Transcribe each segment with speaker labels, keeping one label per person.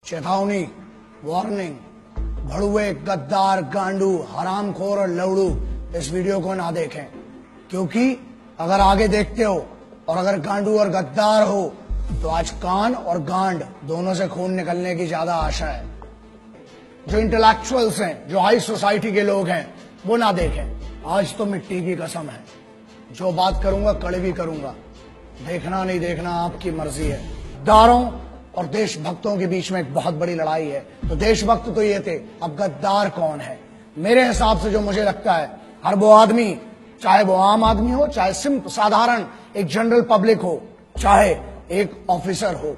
Speaker 1: चेतावनी, वार्निंग, भड़ुए, गद्दार, गांडू, हरामखोर और लवड़ू इस वीडियो को ना देखें, क्योंकि अगर आगे देखते हो और अगर गांडू और गद्दार हो तो आज कान और गांड दोनों से खून निकलने की ज्यादा आशा है। जो इंटेलेक्चुअल्स हैं, जो हाई सोसाइटी के लोग हैं, वो ना देखें। आज तो मिट्टी की कसम है, जो बात करूंगा कड़वी करूंगा, देखना नहीं देखना आपकी मर्जी है। गद्दारों और देशभक्तों के बीच में एक बहुत बड़ी लड़ाई है। तो देशभक्त तो ये थे, अब गद्दार कौन है? मेरे हिसाब से जो मुझे लगता है, हर वो आदमी, चाहे वो आम आदमी हो, चाहे सिंपल साधारण एक जनरल पब्लिक हो, चाहे एक ऑफिसर हो,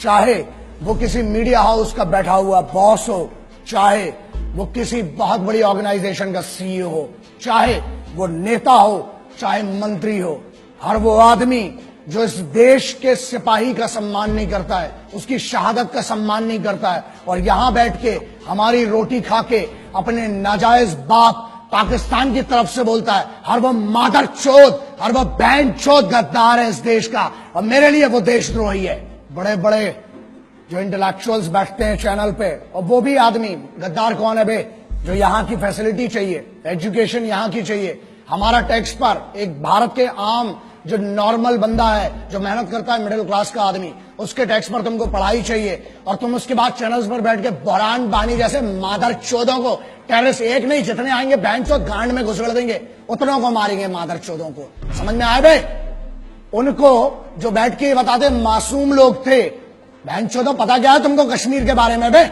Speaker 1: चाहे वो किसी मीडिया हाउस का बैठा हुआ बॉस हो, चाहे वो किसी बहुत बड़ी ऑर्गेनाइजेशन का सीईओ हो, चाहे वो नेता हो, चाहे मंत्री हो, हर वो आदमी जो इस देश के सिपाही का सम्मान नहीं करता है, उसकी शहादत का सम्मान नहीं करता है, और यहां बैठ के हमारी रोटी खा के अपने नाजायज बाप पाकिस्तान की तरफ से बोलता है, हर वो मादर चोद, हर वो बहन चोद गद्दार है इस देश का, और मेरे लिए वो देशद्रोही है। बड़े बड़े जो इंटेलेक्चुअल्स बैठते हैं चैनल पे, और वो भी आदमी, गद्दार कौन है बे? जो यहाँ की फैसिलिटी चाहिए, एजुकेशन यहाँ की चाहिए, हमारा टैक्स पर एक भारत के आम जो नॉर्मल बंदा है, जो मेहनत करता है, मिडिल क्लास का आदमी, उसके टैक्स पर तुमको पढ़ाई चाहिए, और तुम उसके बाद चैनल्स पर बैठ के बहरान बानी जैसे मादर चोदों को, टेररिस्ट एक नहीं जितने आएंगे बहन चोद गांड में घुसड़ देंगे, उतनों को मारेंगे मादर चोदों को। समझ में आए बे? उनको जो बैठ के बताते मासूम लोग थे, बहन चोदों पता क्या है तुमको कश्मीर के बारे में बे?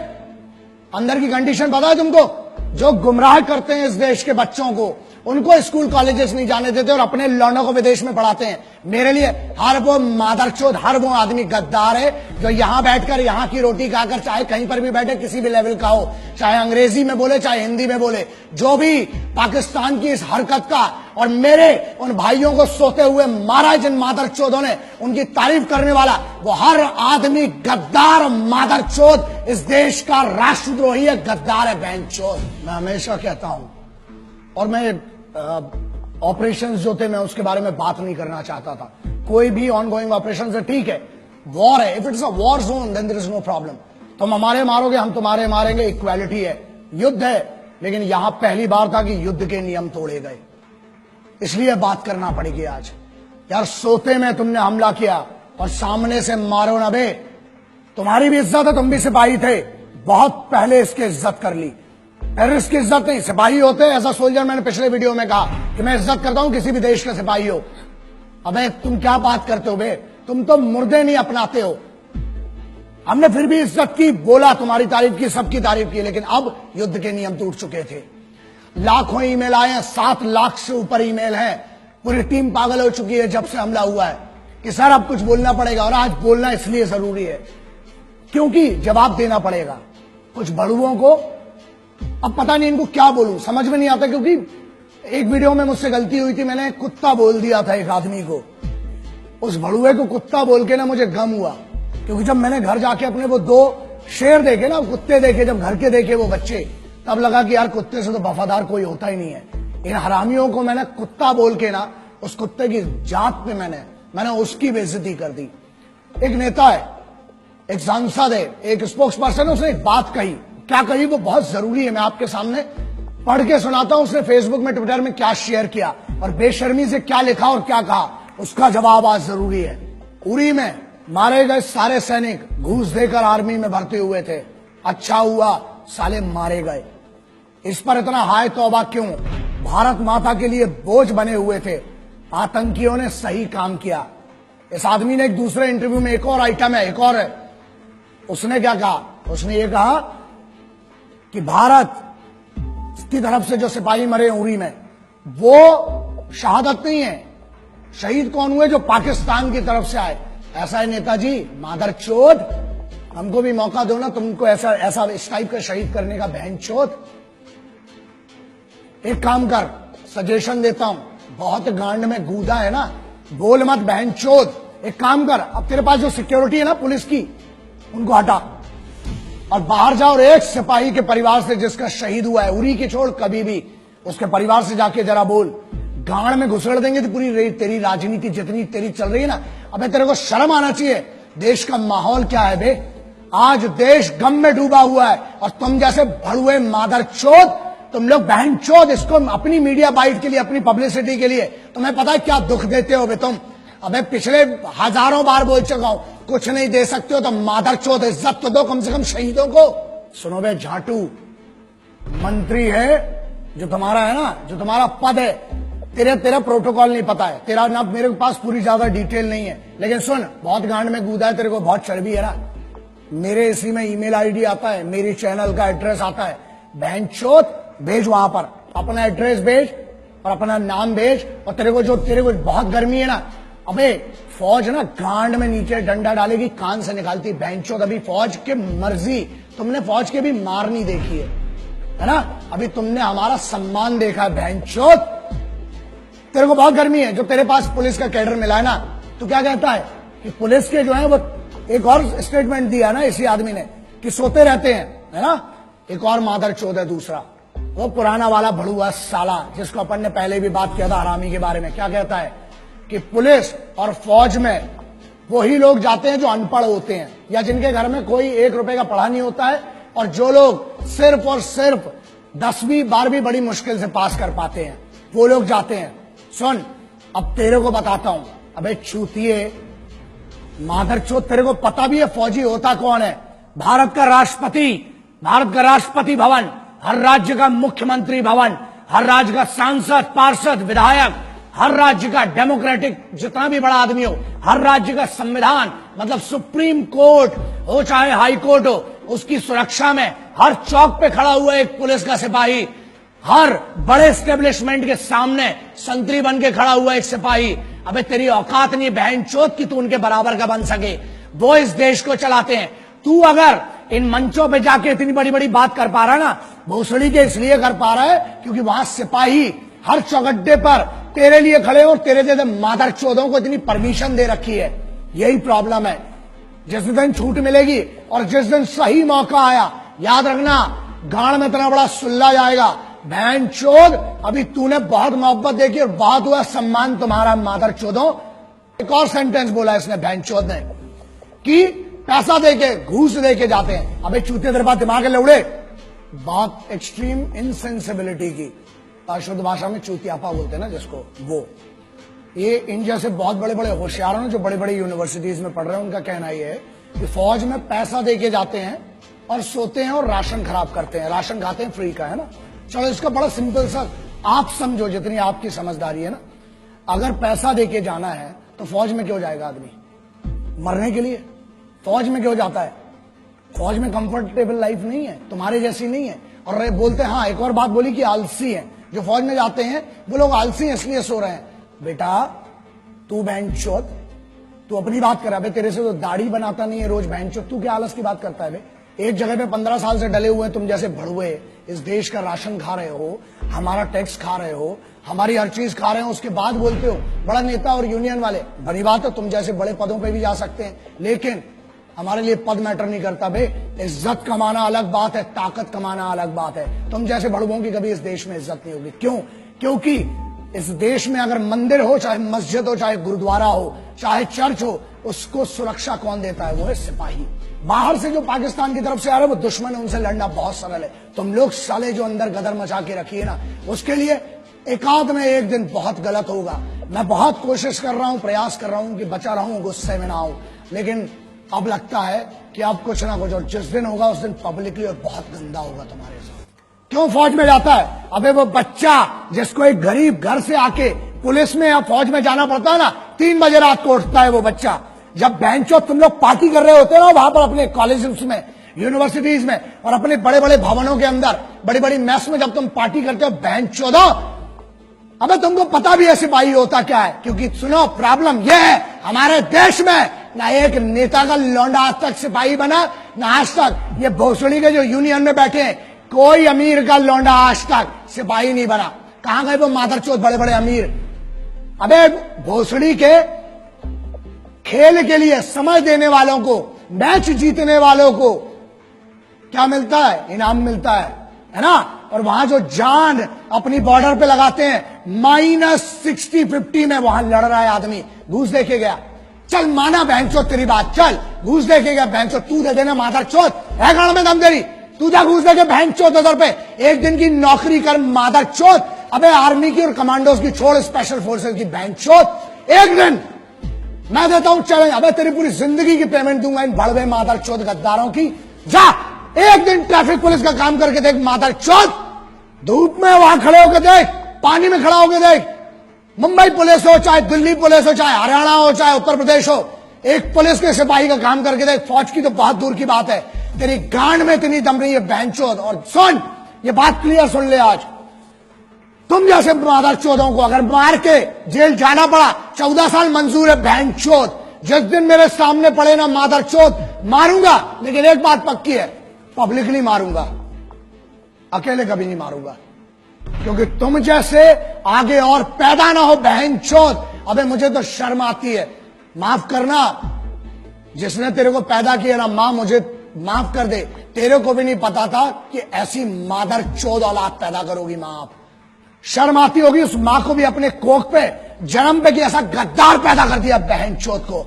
Speaker 1: अंदर की कंडीशन पता है तुमको? जो गुमराह करते हैं इस देश के बच्चों को, उनको स्कूल कॉलेजेस नहीं जाने देते और अपने लौंडों को विदेश में पढ़ाते हैं। मेरे लिए हर वो मादरचोद, हर वो आदमी गद्दार है जो यहां बैठकर यहां की रोटी खाकर, चाहे कहीं पर भी बैठे, किसी भी लेवल का हो, चाहे अंग्रेजी में बोले चाहे हिंदी में बोले, जो भी पाकिस्तान की इस हरकत का और मेरे उन भाइयों को सोते हुए मारा जिन मादरचोदों ने, उनकी तारीफ करने वाला वो हर आदमी गद्दार, मादरचोद, इस देश का राष्ट्रद्रोही है, गद्दार है, बहनचोद। मैं हमेशा कहता हूं, और मैं ऑपरेशंस जो थे मैं उसके बारे में बात नहीं करना चाहता था। कोई भी ऑनगोइंग ऑपरेशन है, ठीक है, वॉर है, if it is a war zone then there is no problem. तुम हमारे मारोगे, हम तुम्हारे मारेंगे, इक्वालिटी है, युद्ध है। लेकिन यहां पहली बार था कि युद्ध के नियम तोड़े गए, इसलिए बात करना पड़ेगी आज। यार सोते में तुमने हमला किया और सामने से मारो ना बे। तुम्हारी भी इज्जत है, तुम भी सिपाही थे, बहुत पहले इसकी इज्जत कर ली। टेररिस्ट की इज्जत नहीं, सिपाही होते एज अ सोल्जर। मैंने पिछले वीडियो में कहा कि मैं इज्जत करता हूं किसी भी देश का सिपाही हो। अबे तुम क्या बात करते हो बे? तुम तो मुर्दे नहीं अपनाते हो। हमने फिर भी इज्जत की, बोला, तुम्हारी तारीफ की, सबकी तारीफ की, लेकिन अब युद्ध के नियम टूट चुके थे। लाखों ईमेल आए हैं, 7 लाख से ऊपर ईमेल हैं। पूरी टीम पागल हो चुकी है जब से हमला हुआ है कि सर अब कुछ बोलना पड़ेगा, और आज बोलना इसलिए जरूरी है क्योंकि जवाब देना पड़ेगा। कुछ बड़ुओं को अब पता नहीं इनको क्या बोलूं, समझ में नहीं आता, क्योंकि एक वीडियो में मुझसे गलती हुई थी, मैंने कुत्ता बोल दिया था एक आदमी को। उस भड़ुए को कुत्ता बोल के ना मुझे गम हुआ, क्योंकि जब मैंने घर जाके अपने वो 2 शेर देखे ना, कुत्ते देखे, जब घर के देखे वो बच्चे, तब लगा कि यार कुत्ते से तो वफादार कोई होता ही नहीं है। इन हरामियों को मैंने कुत्ता बोल के ना, उस कुत्ते की जात पे मैंने उसकी बेइज्जती कर दी। एक नेता है, एक सांसद है, एक स्पोक्स पर्सन है, उसने एक बात कही। क्या कही वो बहुत जरूरी है, मैं आपके सामने पढ़ के सुनाता हूं। उसने फेसबुक में, ट्विटर में क्या शेयर किया और बेशर्मी से क्या लिखा और क्या कहा, उसका जवाब आज जरूरी है। उरी में मारे गए सारे सैनिक घूस देकर आर्मी में भर्ती हुए थे, अच्छा हुआ साले मारे गए। इस पर इतना हाय तौबा क्यों? भारत माता के लिए बोझ बने हुए थे, आतंकियों ने सही काम किया। इस आदमी ने एक दूसरे इंटरव्यू में, एक और आइटम है, एक और है, उसने क्या कहा? उसने ये कहा कि भारत की तरफ से जो सिपाही मरे उरी में, वो शहादत नहीं है। शहीद कौन हुए? जो पाकिस्तान की तरफ से आए। ऐसा है नेताजी, मादरचोद, हमको भी मौका दो ना, तुमको ऐसा इस टाइप का शहीद करने का, बहनचोद। एक काम कर, सजेशन देता हूं, बहुत गांड में गूदा है ना, बोल मत बहनचोद। एक काम कर, अब तेरे पास जो सिक्योरिटी है ना पुलिस की, उनको हटा और बाहर जाओ, और एक सिपाही के परिवार से जिसका शहीद हुआ है, उरी के छोड़, कभी भी उसके परिवार से जाके जरा बोल। गांड में घुसड़ देंगे तो पूरी तेरी राजनीति जितनी तेरी चल रही है ना। अबे तेरे को शर्म आना चाहिए। देश का माहौल क्या है बे? आज देश गम में डूबा हुआ है और तुम जैसे भड़ुए मादरचोद, तुम लोग बहनचोद इसको अपनी मीडिया बाइट के लिए, अपनी पब्लिसिटी के लिए, तुम्हें पता है क्या दुख देते हो बे तुम। अबे पिछले हजारों बार बोल चुका हूं, कुछ नहीं दे सकते हो तो मादरचोद इज्जत तो दो कम से कम शहीदों को। सुनो बे झाटू, मंत्री है जो तुम्हारा है ना, जो तुम्हारा पद है, तेरा प्रोटोकॉल नहीं पता है, तेरा ना मेरे पास पूरी ज्यादा डिटेल नहीं है, लेकिन सुन, बहुत गांड में कूदा है, तेरे को बहुत चर्बी है ना। मेरे इसी में ईमेल आईडी आता है, मेरी चैनल का एड्रेस आता है, बहनचोद भेज, वहां पर अपना एड्रेस भेज और अपना नाम भेज। और तेरे को बहुत गर्मी है ना, अबे फौज ना गांड में नीचे डंडा डालेगी, कान से निकालती बहनचोद। अभी फौज के मर्जी, तुमने फौज के भी मार नहीं देखी है ना, अभी तुमने हमारा सम्मान देखा है बहनचोद। तेरे को बहुत गर्मी है, जो तेरे पास पुलिस का कैडर मिला है ना, तो क्या कहता है कि पुलिस के जो है वो, एक और स्टेटमेंट दिया ना इसी आदमी ने कि सोते रहते हैं, है ना। एक और मादरचोद है दूसरा, वो पुराना वाला भड़ुआ साला जिसको अपन ने पहले भी बात किया था हरामी के बारे में। क्या कहता है कि पुलिस और फौज में वही लोग जाते हैं जो अनपढ़ होते हैं या जिनके घर में कोई 1 रुपए का पढ़ा नहीं होता है, और जो लोग सिर्फ और सिर्फ 10वीं 12वीं बड़ी मुश्किल से पास कर पाते हैं, वो लोग जाते हैं। सुन, अब तेरे को बताता हूं, अबे चूतिए मादरचोद, तेरे को पता भी है फौजी होता कौन है? भारत का राष्ट्रपति भवन, हर राज्य का मुख्यमंत्री भवन, हर राज्य का सांसद, पार्षद, विधायक, हर राज्य का डेमोक्रेटिक जितना भी बड़ा आदमी हो, हर राज्य का संविधान, मतलब सुप्रीम कोर्ट हो चाहे हाई कोर्ट हो, उसकी सुरक्षा में हर चौक पे खड़ा हुआ एक पुलिस का सिपाही, हर बड़े एस्टेब्लिशमेंट के सामने संतरी बन के खड़ा हुआ एक सिपाही। अबे तेरी औकात नहीं बहनचोद की तू उनके बराबर का बन सके। वो इस देश को चलाते हैं। तू अगर इन मंचों पे जाके इतनी बड़ी बड़ी बात कर पा रहा है ना, भोसड़ी के इसलिए कर पा रहा है क्योंकि वहां सिपाही हर चौगड्डे पर तेरे लिए खड़े और तेरे जैसे मादरचोदों को इतनी परमिशन दे रखी है। यही प्रॉब्लम है। जिस दिन छूट मिलेगी और जिस दिन सही मौका आया, याद रखना गाड़ में इतना बड़ा सुल्ला जाएगा। बहनचोद, अभी तूने बहुत मोहब्बत देखी और बहुत हुआ सम्मान तुम्हारा मादरचोदों। एक और सेंटेंस बोला इसने बहनचोद ने कि पैसा देके, घूस देके जाते हैं। अबे चूते तेरे पास दिमाग है लौड़े, बात एक्सट्रीम इनसेंसिबिलिटी की, शुद्ध भाषा में चूतियापा बोलते हैं ना जिसको, वो ये इन जैसे बहुत बड़े बड़े होशियारों ने जो बड़े बड़े यूनिवर्सिटीज में पढ़ रहे हैं, उनका कहना यह है कि फौज में पैसा देके जाते हैं और सोते हैं और राशन खराब करते हैं, राशन खाते हैं फ्री का, है ना। चलो इसका बड़ा सिंपल सा आप समझो, जितनी आपकी समझदारी है ना, अगर पैसा देके जाना है तो फौज में क्यों जाएगा आदमी? मरने के लिए। फौज में क्यों जाता है? फौज में कंफर्टेबल लाइफ नहीं है, तुम्हारे जैसी नहीं है। और बोलते हैं, हाँ एक और बात बोली कि आलसी है जो फौज में जाते हैं, वो लोग आलसी हैं इसलिए सो रहे हैं। बेटा तू बहनचोद, तू अपनी बात कर रहा है, तेरे से तो दाढ़ी बनाता नहीं है रोज बहनचोद, तू क्या आलस की बात करता है बे? एक जगह पे 15 साल से डले हुए तुम जैसे भड़ुए इस देश का राशन खा रहे हो, हमारा टैक्स खा रहे हो, हमारी हर चीज खा रहे हो, उसके बाद बोलते हो बड़ा नेता और यूनियन वाले। बड़ी बात है, तुम जैसे बड़े पदों पे भी जा सकते हैं, लेकिन हमारे लिए पद मैटर नहीं करता बे। इज्जत कमाना अलग बात है, ताकत कमाना अलग बात है। तुम जैसे भड़ुओं की कभी इस देश में इज्जत नहीं होगी। क्यों? क्योंकि इस देश में अगर मंदिर हो, चाहे मस्जिद हो, चाहे गुरुद्वारा हो, चाहे चर्च हो, उसको सुरक्षा कौन देता है? वो है सिपाही। बाहर से जो पाकिस्तान की तरफ से आ रहे हैं वो दुश्मन है, उनसे लड़ना बहुत सरल है। तुम लोग साले जो अंदर गदर मचा के रखिए ना, उसके लिए एकाध में एक दिन बहुत गलत होगा। मैं बहुत कोशिश कर रहा हूं, प्रयास कर रहा हूं कि बचा रहूं, गुस्से में ना आऊं, लेकिन अब लगता है कि अब कुछ ना कुछ, और जिस दिन होगा उस दिन पब्लिकली और बहुत गंदा होगा तुम्हारे साथ। क्यों फौज में जाता है? अबे वो बच्चा जिसको एक गरीब घर से आके पुलिस में या फौज में जाना पड़ता है ना, 3 बजे रात को उठता है वो बच्चा। जब बेंचो तुम लोग पार्टी कर रहे होते हो ना वहां पर अपने कॉलेजेस में, यूनिवर्सिटीज में और अपने बड़े बड़े भवनों के अंदर, बड़ी बड़ी मैस में जब तुम पार्टी करते हो बहनचोदो, अबे तुमको पता भी है सिपाही होता क्या है। क्योंकि सुनो, प्रॉब्लम यह है हमारे देश में, ना एक नेता का लौंडा आज तक सिपाही बना, ना आज तक ये भोसड़ी के जो यूनियन में बैठे हैं, कोई अमीर का लौंडा आज तक सिपाही नहीं बना। कहां गए वो मादरचोद बड़े बड़े अमीर? अबे भोसड़ी के खेल के लिए समय देने वालों को, मैच जीतने वालों को क्या मिलता है? इनाम मिलता है ना। और वहां जो जान अपनी बॉर्डर पे लगाते हैं, -60 50 में वहां लड़ रहा है आदमी, घूस देके गया, चल माना बहन चोद तेरी बात, चल घूस दे के क्या बहन चोद, तू दे देना मादर चोद, है गाड़ में दम तेरी, तू जा घूस दे के बहन चोद उधर पे, एक दिन की नौकरी कर मादर चोद। अबे आर्मी की और कमांडोज की छोड़, स्पेशल फोर्सेस की बहन चोद, एक दिन मैं देता हूं चैलेंज, अबे तेरी पूरी जिंदगी की पेमेंट दूंगा इन भड़वे मादर चोद गद्दारों की। जा एक दिन ट्रैफिक पुलिस का काम करके देख मादर चोद, धूप में वहां खड़े होकर देख, पानी में खड़ा होकर देख, मुंबई पुलिस हो चाहे दिल्ली पुलिस हो चाहे हरियाणा हो चाहे उत्तर प्रदेश हो, एक पुलिस के सिपाही का काम करके देख, फौज की तो बहुत दूर की बात है, तेरी गांड में इतनी दम रही है बहन चोद। और सुन, ये बात क्लियर सुन ले, आज तुम जैसे मादर चोदों को अगर मार के जेल जाना पड़ा, 14 साल मंजूर है बहन चोद। जिस दिन मेरे सामने पड़े ना मादर चोद, मारूंगा, लेकिन एक बात पक्की है, पब्लिकली मारूंगा, अकेले कभी नहीं मारूंगा, क्योंकि तुम जैसे आगे और पैदा ना हो बहन चोद। अबे मुझे तो शर्म आती है, माफ करना, जिसने तेरे को पैदा किया ना मां, मुझे माफ कर दे, तेरे को भी नहीं पता था कि ऐसी मादर चोद औलाद पैदा करोगी मां आप। शर्म आती होगी उस मां को भी अपने कोख पे जन्म पे कि ऐसा गद्दार पैदा कर दिया बहन चोद को।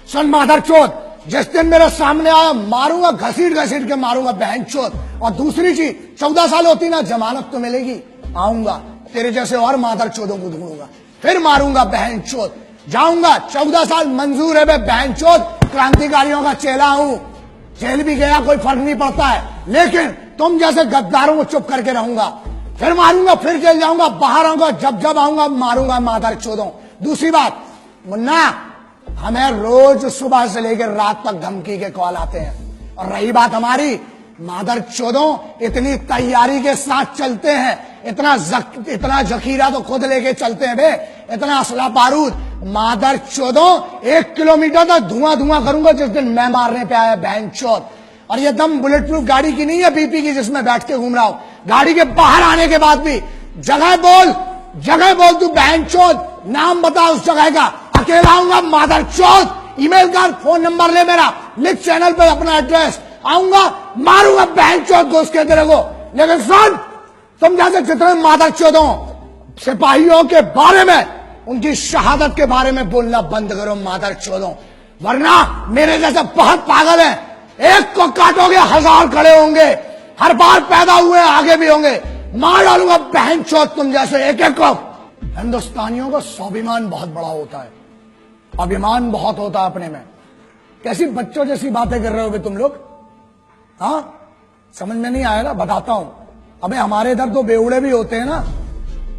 Speaker 1: सुन मादर चोद, जिस दिन मेरे सामने आया मारूंगा, घसीट घसीट के मारूंगा बहन चोद। और दूसरी चीज, 14 साल होती ना, जमानत तो मिलेगी, आऊंगा तेरे जैसे और मादर चोदों को ढूंढूंगा, फिर मारूंगा बहन चोद, जाऊंगा। 14 साल मंजूर है बहन चोद, क्रांतिकारियों का चेला हूं, जेल भी गया कोई फर्क नहीं पड़ता है, लेकिन तुम जैसे गद्दारों को चुप करके रहूंगा, फिर मारूंगा, फिर जेल जाऊंगा, बाहर आऊंगा, जब जब आऊंगा मारूंगा मादर चोदों। दूसरी बात मुन्ना, हमें रोज सुबह से लेकर रात तक धमकी के कॉल आते हैं, और रही बात हमारी मादर चोदों, इतनी तैयारी के साथ चलते हैं, इतना जखीरा तो खुद लेके चलते हैं बे, इतना असला बारूद, मादर चोदों 1 किलोमीटर तक धुआं धुआं करूंगा जिस दिन मैं मारने पे आया बहन चोद। और ये दम बुलेट प्रूफ गाड़ी की नहीं है बीपी की जिसमें बैठ के घूम रहा हूं, गाड़ी के बाहर आने के बाद भी जगह बोल तू बहन चोद, नाम बता उस जगह का, अकेला आऊंगा मादर चोद, ईमेल कर, फोन नंबर ले मेरा, लिख चैनल पे अपना एड्रेस, आऊंगा मारूंगा बहन चोद घुस के तेरे को। लेकिन सुन, तुम जैसे जितने मादर चोदों सिपाहियों के बारे में, उनकी शहादत के बारे में बोलना बंद करो मादर चोदों, वरना मेरे जैसे बहुत पागल हैं, एक को काटोगे 1000 खड़े होंगे, हर बार पैदा हुए आगे भी होंगे, मार डालूंगा बहन चोद तुम जैसे एक एक को। हिंदुस्तानियों का स्वाभिमान बहुत बड़ा होता है, अभिमान बहुत होता है अपने में। कैसी बच्चों जैसी बातें कर रहे हो तुम लोग, हाँ समझ में नहीं आया ना, बताता हूं। अबे हमारे इधर तो बेवड़े भी होते हैं ना,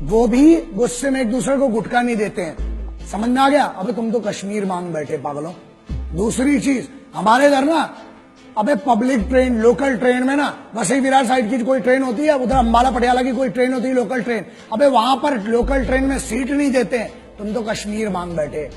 Speaker 1: वो भी गुस्से में एक दूसरे को गुटखा नहीं देते हैं, समझ में आ गया। अबे तुम तो कश्मीर मांग बैठे पागलों। दूसरी चीज, हमारे इधर ना, अबे पब्लिक ट्रेन, लोकल ट्रेन में ना, वसई विरार साइड की कोई ट्रेन होती है, उधर अंबाला पटियाला की कोई ट्रेन होती है लोकल ट्रेन, अबे वहां पर लोकल ट्रेन में सीट नहीं देते हैं, तुम तो कश्मीर मांग बैठे।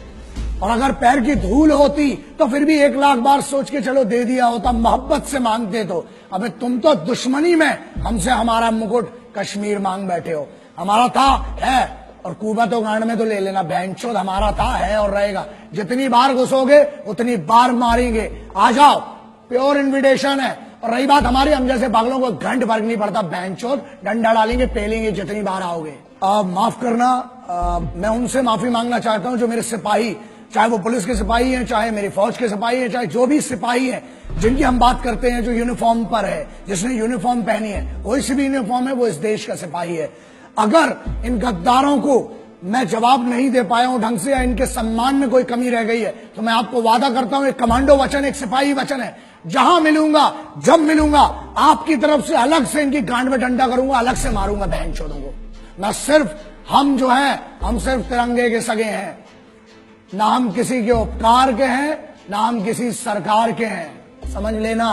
Speaker 1: और अगर पैर की धूल होती तो फिर भी 1 लाख बार सोच के चलो दे दिया होता, मोहब्बत से मांगते तो। अबे तुम तो दुश्मनी में हमसे हमारा मुकुट कश्मीर मांग बैठे हो। हमारा था, है, और कुबा तो गांड में तो ले लेना बहनचोद, हमारा था, है और रहेगा। जितनी बार घुसोगे उतनी बार मारेंगे, आ जाओ, प्योर इन्विटेशन है। और रही बात हमारी, हम जैसे पागलों को घंट फर्क नहीं पड़ता बहनचोद, डंडा डालेंगे, पेलेंगे जितनी बार आओगे। माफ करना, मैं उनसे माफी मांगना चाहता हूं जो मेरे सिपाही, चाहे वो पुलिस के सिपाही हैं, चाहे मेरी फौज के सिपाही हैं, चाहे जो भी सिपाही हैं जिनकी हम बात करते हैं, जो यूनिफॉर्म पर है, जिसने यूनिफॉर्म पहनी है, कोई सी भी यूनिफॉर्म है, वो इस देश का सिपाही है। अगर इन गद्दारों को मैं जवाब नहीं दे पाया हूं ढंग से, या इनके सम्मान में कोई कमी रह गई है, तो मैं आपको वादा करता हूं, एक कमांडो वचन, एक सिपाही वचन है, जहां मिलूंगा, जब मिलूंगा, आपकी तरफ से अलग से इनकी गांड में डंडा करूंगा, अलग से मारूंगा बहनचोदों को। मैं सिर्फ, हम जो है, हम सिर्फ तिरंगे के सगे हैं, ना हम किसी के उपकार के हैं, ना हम किसी सरकार के हैं, समझ लेना,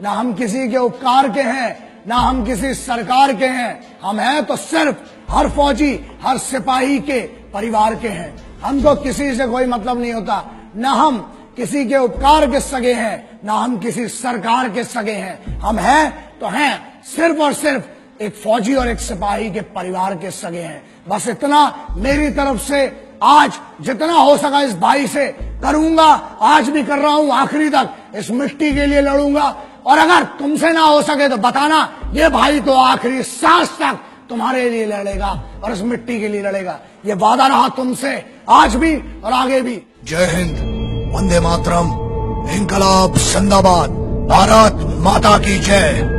Speaker 1: ना हम किसी के उपकार के हैं, ना हम किसी सरकार के हैं। हम हैं तो सिर्फ हर फौजी, हर सिपाही के परिवार के हैं। हमको किसी से कोई मतलब नहीं होता, ना हम किसी के उपकार के सगे हैं, ना हम किसी सरकार के सगे हैं। हम हैं तो हैं सिर्फ और सिर्फ एक फौजी और एक सिपाही के परिवार के सगे हैं। बस इतना मेरी तरफ से आज जितना हो सका इस भाई से करूंगा, आज भी कर रहा हूं, आखिरी तक इस मिट्टी के लिए लड़ूंगा। और अगर तुमसे ना हो सके तो बताना, ये भाई तो आखिरी सांस तक तुम्हारे लिए लड़ेगा और इस मिट्टी के लिए लड़ेगा। ये वादा रहा तुमसे आज भी और आगे भी। जय हिंद। वंदे मातरम, इनकलाब जिंदाबाद, भारत माता की जय।